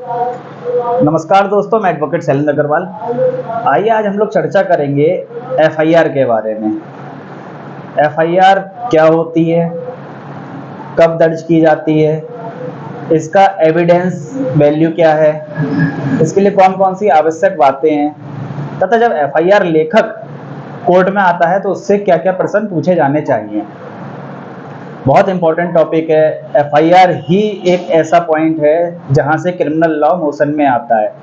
नमस्कार दोस्तों, मैं एडवोकेट शैलेंद्र अग्रवाल। आइए आज हम लोग चर्चा करेंगे एफआईआर के बारे में। एफआईआर क्या होती है, कब दर्ज की जाती है, इसका एविडेंस वैल्यू क्या है, इसके लिए कौन कौन सी आवश्यक बातें हैं, तथा जब एफआईआर लेखक कोर्ट में आता है तो उससे क्या क्या प्रश्न पूछे जाने चाहिए। बहुत इंपॉर्टेंट टॉपिक है। एफआईआर ही एक ऐसा पॉइंट है जहां से क्रिमिनल लॉ मोशन में आता है,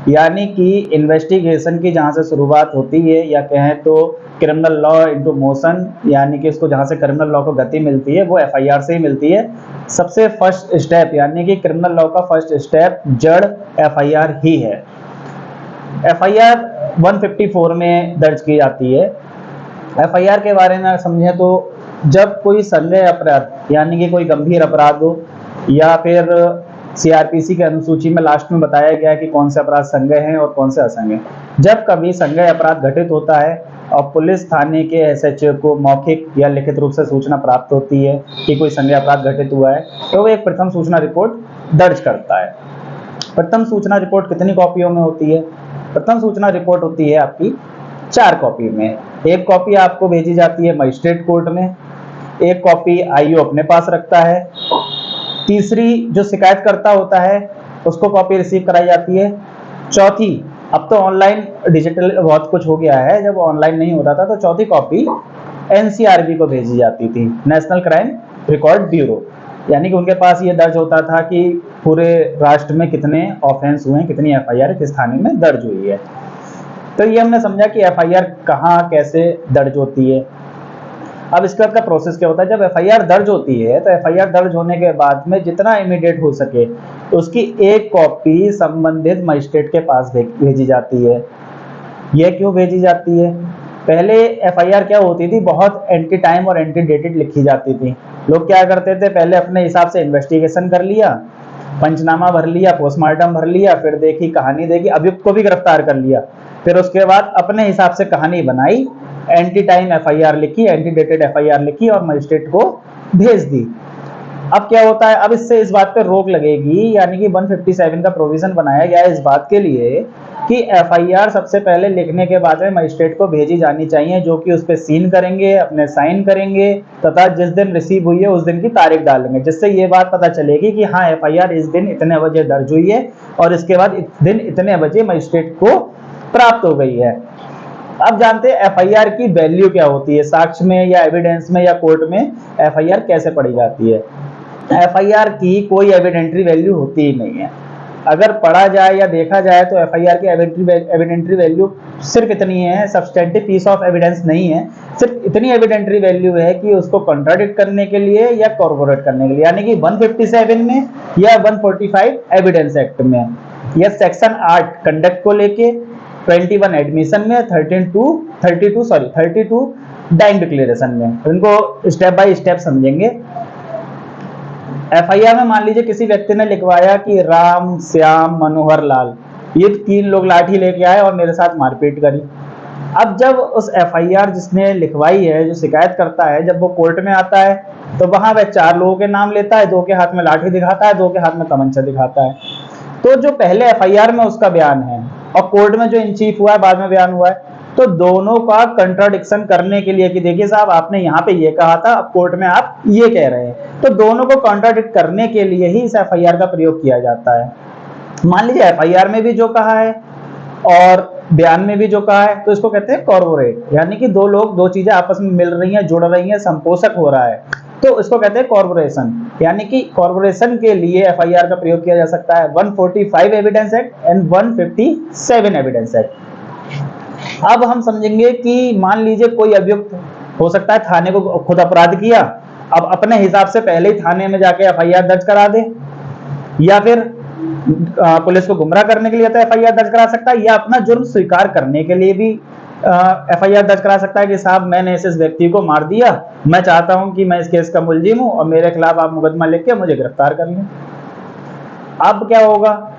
यानी कि इन्वेस्टिगेशन की जहां से शुरुआत होती है, या कहें तो क्रिमिनल लॉ इनटू मोशन, यानी कि इसको जहां से क्रिमिनल लॉ को गति मिलती है वो एफआईआर से ही मिलती है। सबसे फर्स्ट स्टेप यानी कि क्रिमिनल लॉ का फर्स्ट स्टेप जड़ एफआईआर ही है। एफआईआर 154 में दर्ज की जाती है। एफआईआर के बारे में समझें तो जब कोई संज्ञेय अपराध यानी कि कोई गंभीर अपराध हो, या फिर सीआरपीसी की अनुसूची में लास्ट में बताया गया है कि कौन से अपराध संज्ञेय हैं और कौन से असंज्ञेय। जब कभी संज्ञेय अपराध घटित होता है और पुलिस थाने के एसएचओ को मौखिक या लिखित रूप से सूचना प्राप्त होती है कि कोई संज्ञेय अपराध घटित हुआ है, तो वो एक प्रथम सूचना रिपोर्ट दर्ज करता है। प्रथम सूचना रिपोर्ट कितनी कॉपियों में होती है? प्रथम सूचना रिपोर्ट होती है आपकी 4 कॉपी में। एक कॉपी आपको भेजी जाती है मजिस्ट्रेट कोर्ट में, एक कॉपी आईओ अपने पास रखता है, तीसरी जो शिकायतकर्ता होता है उसको कॉपी रिसीव कराई जाती है, चौथी, अब तो ऑनलाइन डिजिटल बहुत कुछ हो गया है, जब ऑनलाइन नहीं होता था तो चौथी कॉपी एनसीआरबी को भेजी जाती थी, नेशनल क्राइम रिकॉर्ड ब्यूरो। यानी कि उनके पास ये दर्ज होता था कि पूरे राष्ट्र में कितने ऑफेंस हुए हैं, कितनी एफआईआर किस थाने में दर्ज हुई है। तो ये हमने समझा कि एफआईआर कहाँ कैसे दर्ज होती है। अब इसके बाद का प्रोसेस क्या होता है? जब एफआईआर दर्ज होती है तो एफआईआर दर्ज होने के बाद में जितना इमीडिएट हो सके उसकी एक कॉपी संबंधित मजिस्ट्रेट के पास भेजी जाती है। यह क्यों भेजी जाती है? पहले एफआईआर क्या होती थी, बहुत एंटी टाइम और एंटी डेटेड लिखी जाती थी। लोग क्या करते थे, पहले अपने हिसाब से इन्वेस्टिगेशन कर लिया, पंचनामा भर लिया, पोस्टमार्टम भर लिया, फिर देखी कहानी देखी, अभियुक्त को भी गिरफ्तार कर लिया, फिर उसके बाद अपने हिसाब से कहानी बनाई, एंटी टाइम एफआईआर लिखी, एंटी डेटेड एफआईआर लिखी और मजिस्ट्रेट को भेज दी। अब क्या होता है, अब इससे इस बात पे रोक लगेगी, यानी कि 157 का प्रोविजन बनाया गया है इस बात के लिए कि एफआईआर सबसे पहले लिखने के बाद में मजिस्ट्रेट को भेजी जानी चाहिए, जो कि उस पर सीन करेंगे, अपने साइन करेंगे, तथा जिस दिन रिसीव हुई है उस दिन की तारीख डालेंगे, जिससे ये बात पता चलेगी कि हाँ एफआईआर इस दिन इतने बजे दर्ज हुई है और इसके बाद इस दिन इतने बजे मजिस्ट्रेट को प्राप्त हो गई है। अब जानते हैं एफआईआर की वैल्यू क्या होती है, साक्ष्य में या एविडेंस में या कोर्ट में एफआईआर कैसे पढ़ी जाती है। एफआईआर की कोई एविडेंटरी वैल्यू होती ही नहीं है। अगर पढ़ा जाए या देखा जाए तो एफआईआर की एविडेंटरी वैल्यू सिर्फ इतनी है, सब्सटेंटिव पीस ऑफ एविडेंस नहीं है, सिर्फ इतनी एविडेंटरी वैल्यू है कि उसको कॉन्ट्राडिक्ट करने के लिए या कॉर्पोरेट करने के लिए, यानी कि 157 में या 145 एविडेंस एक्ट में, या सेक्शन 8 कंडक्ट को लेके, 21 एडमिशन में, 32 डाइंग डिक्लेरेशन में। इनको स्टेप बाय स्टेप समझेंगे। एफआईआर में मान लीजिए किसी व्यक्ति ने लिखवाया कि राम, श्याम, मनोहर लाल, ये 3 लोग लाठी लेके आए और मेरे साथ मारपीट करी। अब जब उस एफआईआर जिसने लिखवाई है, जो शिकायत करता है, जब वो कोर्ट में आता है तो वहां वह 4 लोगों के नाम लेता है, 2 के हाथ में लाठी दिखाता है, 2 के हाथ में तमंचा दिखाता है। तो जो पहले एफआईआर में उसका बयान है और कोर्ट में जो इन चीफ हुआ है, बाद में बयान हुआ है, तो दोनों का कंट्राडिक्शन करने के लिए कि देखिए साहब आपने यहाँ पे ये कहा था, अब कोर्ट में आप ये कह रहे हैं, तो दोनों को कॉन्ट्राडिक्ट करने के लिए ही इस एफआईआर का प्रयोग किया जाता है। मान लीजिए एफआईआर में भी जो कहा है और बयान में भी जो कहा है, तो इसको कहते हैं कॉर्पोरेट, यानी कि 2 लोग 2 चीजें आपस में मिल रही हैं, जुड़ रही हैं, संपोषक हो रहा है, तो इसको कहते हैं कॉर्पोरेशन। यानी कि कॉर्पोरेशन के लिए एफआईआर का प्रयोग किया जा सकता है 145 evidence act and 157 evidence act. अब हम समझेंगे कि मान लीजिए कोई अभियुक्त हो सकता है थाने को खुद अपराध किया, अब अपने हिसाब से पहले ही थाने में जाके एफआईआर दर्ज करा दे, या फिर पुलिस को गुमराह करने के लिए तो एफआईआर दर्ज करा सकता है, या अपना जुर्म स्वीकार करने के लिए भी एफआईआर दर्ज करा सकता है कि साहब मैंने इस व्यक्ति को मार दिया, मैं चाहता हूं कि मैं इस केस का मुलजिम हूं और मेरे खिलाफ आप मुकदमा लेके मुझे गिरफ्तार कर लें। अब क्या होगा,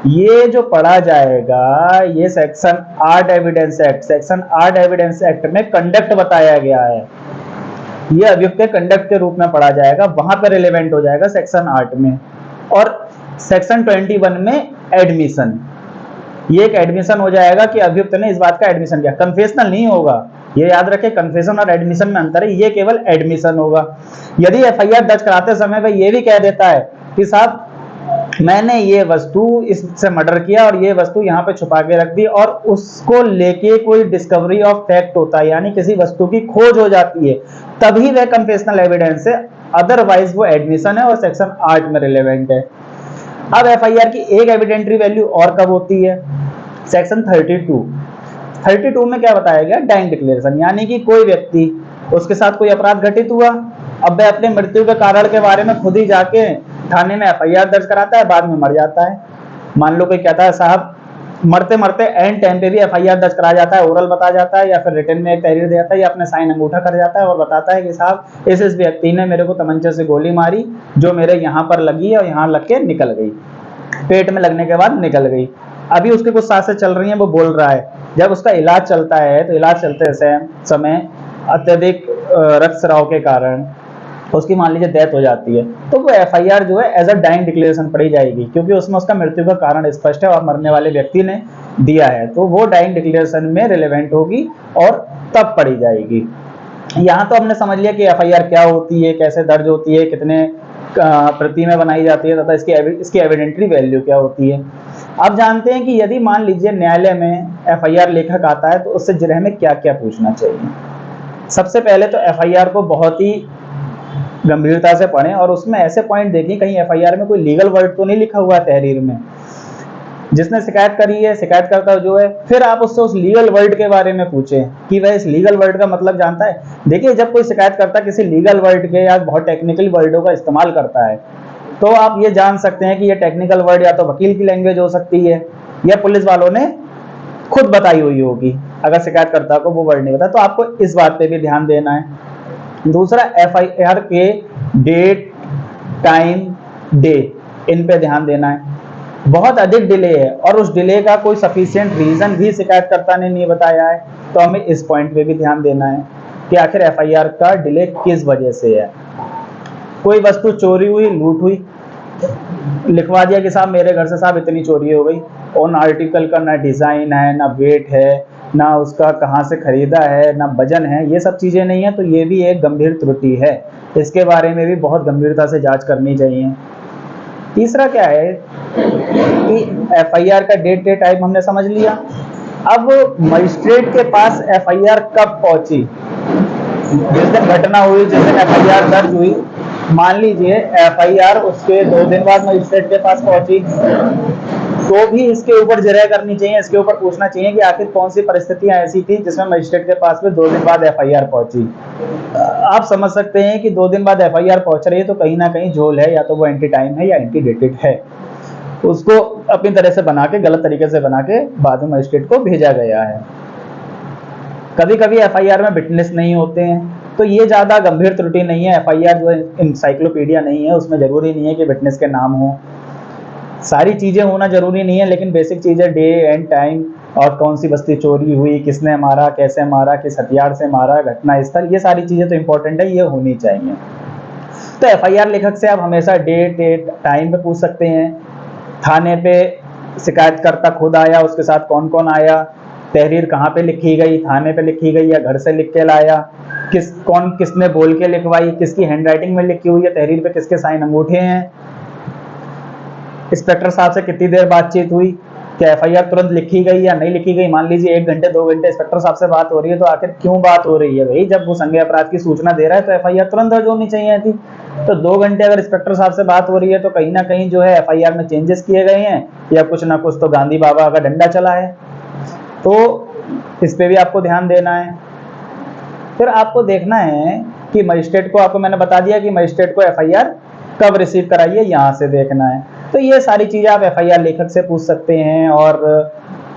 ये जो पढ़ा जाएगा, ये section 8 evidence act, section 8 evidence act में कंडक्ट बताया गया है, ये अभियुक्त के कंडक्ट के रूप में पढ़ा जाएगा, वहां पर रिलेवेंट हो जाएगा सेक्शन 8 में। और सेक्शन 21 में एडमिशन, ये एक एडमिशन हो जाएगा कि अभियुक्त ने इस बात का एडमिशन किया, कन्फेशनल नहीं होगा, ये याद रखें, कन्फेशन और एडमिशन में अंतर है, ये केवल एडमिशन होगा। यदि एफआईआर दर्ज कराते समय वह ये भी कह देता है कि साहब मैंने ये वस्तु इससे मर्डर किया और ये वस्तु यहाँ पे छुपा के रख दी, और उसको लेके कोई डिस्कवरी ऑफ फैक्ट होता है, यानी किसी वस्तु की खोज हो जाती है, तभी वह कन्फेशनल एविडेंस है, अदरवाइज वो एडमिशन है और सेक्शन 8 में रिलेवेंट है। अब एफआईआर की एक एविडेंटरी वैल्यू और कब होती है? सेक्शन 32 में क्या बताया गया? डाइंग डिक्लेरेशन, यानी कि कोई व्यक्ति, उसके साथ कोई अपराध घटित हुआ, अब वह अपने मृत्यु के कारण के बारे में खुद ही जाके थाने में एफआईआर दर्ज कराता है, बाद में मर जाता है। मान लो कोई कहता है साहब मरते मरते एंड टाइम पे भी एफआईआर दर्ज कराया जाता है, ओरल बता जाता है या फिर रिटन में एक तहरीर दे जाता है या अपने साइन अंगूठा कर जाता है और बताता है कि साहब इस व्यक्ति ने मेरे को तमंचे से गोली मारी जो मेरे यहाँ पर लगी और यहाँ लग के निकल गई, पेट में लगने के बाद निकल गई, अभी उसके कुछ सांसें चल रही हैं, वो बोल रहा है। जब उसका इलाज चलता है तो इलाज चलते समय अत्यधिक रक्तस्राव के कारण उसकी मान लीजिए डेथ हो जाती है, तो वो एफआईआर जो है एज अ डाइंग डिक्लेरेशन पढ़ी जाएगी, क्योंकि उसमें उसका मृत्यु का कारण स्पष्ट है और मरने वाले व्यक्ति ने दिया है, तो वो डाइंग डिक्लेरेशन में रिलेवेंट होगी और तब पढ़ी जाएगी। यहाँ तो हमने समझ लिया कि एफआईआर क्या होती है, कैसे दर्ज होती है, कितने प्रति में बनाई जाती है तथा इसकी एविडेंटरी वैल्यू क्या होती है। अब जानते हैं कि यदि मान लीजिए न्यायालय में एफआईआर लेखक आता है तो उससे जिरह में क्या क्या पूछना चाहिए। सबसे पहले तो एफआईआर को बहुत ही गंभीरता से पढ़ें और उसमें ऐसे पॉइंट देखें कहीं एफआईआर में कोई लीगल वर्ड तो नहीं लिखा हुआ है तहरीर में, जिसने शिकायत करी है, शिकायतकर्ता जो है, फिर आप उससे उस लीगल वर्ड के बारे में पूछें कि वह इस लीगल वर्ड का मतलब जानता है। देखिए जब कोई शिकायतकर्ता किसी लीगल वर्ड के या बहुत टेक्निकल वर्डों का इस्तेमाल करता है तो आप ये जान सकते हैं कि ये टेक्निकल वर्ड या तो वकील की लैंग्वेज हो सकती है या पुलिस वालों ने खुद बताई हुई होगी, अगर शिकायतकर्ता को वो वर्ड नहीं पता, तो आपको इस बात पे भी ध्यान देना है। दूसरा, एफआईआर के डेट, टाइम, डे, इन पे ध्यान देना है। बहुत अधिक डिले है और उस डिले का कोई सफिशिएंट रीजन भी शिकायतकर्ता ने नहीं बताया है तो हमें इस पॉइंट पे भी ध्यान देना है कि आखिर एफआईआर का डिले किस वजह से है। कोई वस्तु चोरी हुई, लूट हुई, लिखवा दिया कि साहब मेरे घर से साहब इतनी चोरी हो गई, उन आर्टिकल का ना डिजाइन है, ना वेट है, ना उसका कहाँ से खरीदा है, ना वजन है, ये सब चीजें नहीं है, तो ये भी एक गंभीर त्रुटि है, इसके बारे में भी बहुत गंभीरता से जांच करनी चाहिए। तीसरा क्या है कि एफआईआर का डेट टाइम हमने समझ लिया। अब मजिस्ट्रेट के पास एफआईआर कब पहुंची? जिस दिन घटना हुई, जिस दिन एफआईआर दर्ज हुई, मान लीजिए एफआईआर उसके 2 दिन बाद मजिस्ट्रेट के पास पहुंची, तो भी इसके ऊपर जिरह करनी चाहिए, इसके ऊपर पूछना चाहिए कि आखिर कौन सी परिस्थितियां ऐसी थी जिसमें मजिस्ट्रेट के पास में 2 दिन बाद एफआईआर पहुंची। आप समझ सकते हैं कि 2 दिन बाद एफआईआर पहुंच रही है तो कहीं ना कहीं झोल है, या तो वो एंटी टाइम है या एंटी डेटेड है, उसको अपनी तरह से बना के, गलत तरीके से बना के बाद में मजिस्ट्रेट को भेजा गया है। कभी कभी एफआईआर में विटनेस नहीं होते हैं, तो ये ज्यादा गंभीर त्रुटि नहीं है। एफआईआर जो इंसाइक्लोपीडिया नहीं है, उसमें जरूरी नहीं है कि विटनेस के नाम हो, सारी चीजें होना जरूरी नहीं है, लेकिन बेसिक चीजें डे एंड टाइम और कौन सी वस्तु चोरी हुई, किसने मारा, कैसे मारा, किस हथियार से मारा, घटना स्थल, ये सारी चीजें तो इंपॉर्टेंट है, ये होनी चाहिए। तो एफआईआर लेखक से आप हमेशा डेट टाइम पे पूछ सकते हैं। थाने पे शिकायतकर्ता खुद आया, उसके साथ कौन कौन आया, तहरीर कहाँ पे लिखी गई, थाने पे लिखी गई या घर से लिख के लाया, किसने बोल के लिखवाई, किसकी हैंडराइटिंग में लिखी हुई है, तहरीर पे किसके साइन अंगूठे हैं, इंस्पेक्टर साहब से कितनी देर बातचीत हुई, क्या एफआईआर तुरंत लिखी गई या नहीं लिखी गई। मान लीजिए 1 घंटे 2 घंटे इंस्पेक्टर साहब से बात हो रही है, तो आखिर क्यों बात हो रही है भाई? जब वो संज्ञेय अपराध की सूचना दे रहा है तो एफआईआर तुरंत दर्ज होनी चाहिए थी। तो 2 घंटे अगर इंस्पेक्टर साहब से बात हो रही है तो कहीं ना कहीं जो है एफआईआर में चेंजेस किए गए हैं या कुछ ना कुछ तो गांधी बाबा का डंडा चला है, तो इस पे भी आपको ध्यान देना है। फिर आपको देखना है कि मजिस्ट्रेट को, आपको मैंने बता दिया कि मजिस्ट्रेट को एफआईआर कब रिसीव कराइए, यहाँ से देखना है। तो ये सारी चीजें आप एफआईआर लेखक से पूछ सकते हैं और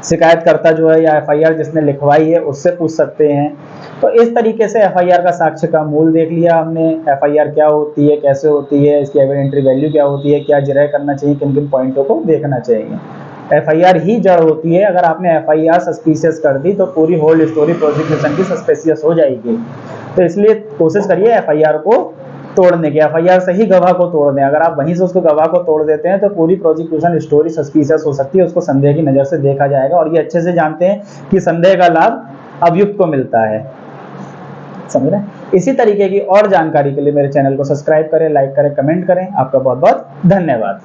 शिकायतकर्ता जो है या एफआईआर जिसने लिखवाई है उससे पूछ सकते हैं। तो इस तरीके से एफआईआर का साक्ष्य का मूल देख लिया हमने, एफआईआर क्या होती है, कैसे होती है, इसकी एविडेंटरी वैल्यू क्या होती है, क्या जिरह करना चाहिए, किन किन पॉइंटों को देखना चाहिए। एफआईआर ही जड़ होती है, अगर आपने एफआईआर सस्पिशियस कर दी तो पूरी होल स्टोरी प्रोसिक्यूशन की सस्पिशियस हो जाएगी। तो इसलिए कोशिश करिए एफआईआर को तोड़ने की, एफआईआर से ही गवाह को तोड़ दें, अगर आप वहीं से उसको गवाह को तोड़ देते हैं तो पूरी प्रोसिक्यूशन स्टोरी सस्पिशियस हो सकती है, उसको संदेह की नजर से देखा जाएगा। और ये अच्छे से जानते हैं कि संदेह का लाभ अभियुक्त को मिलता है, समझ रहे हैं। इसी तरीके की और जानकारी के लिए मेरे चैनल को सब्सक्राइब करें, लाइक करें, कमेंट करें। आपका बहुत बहुत धन्यवाद।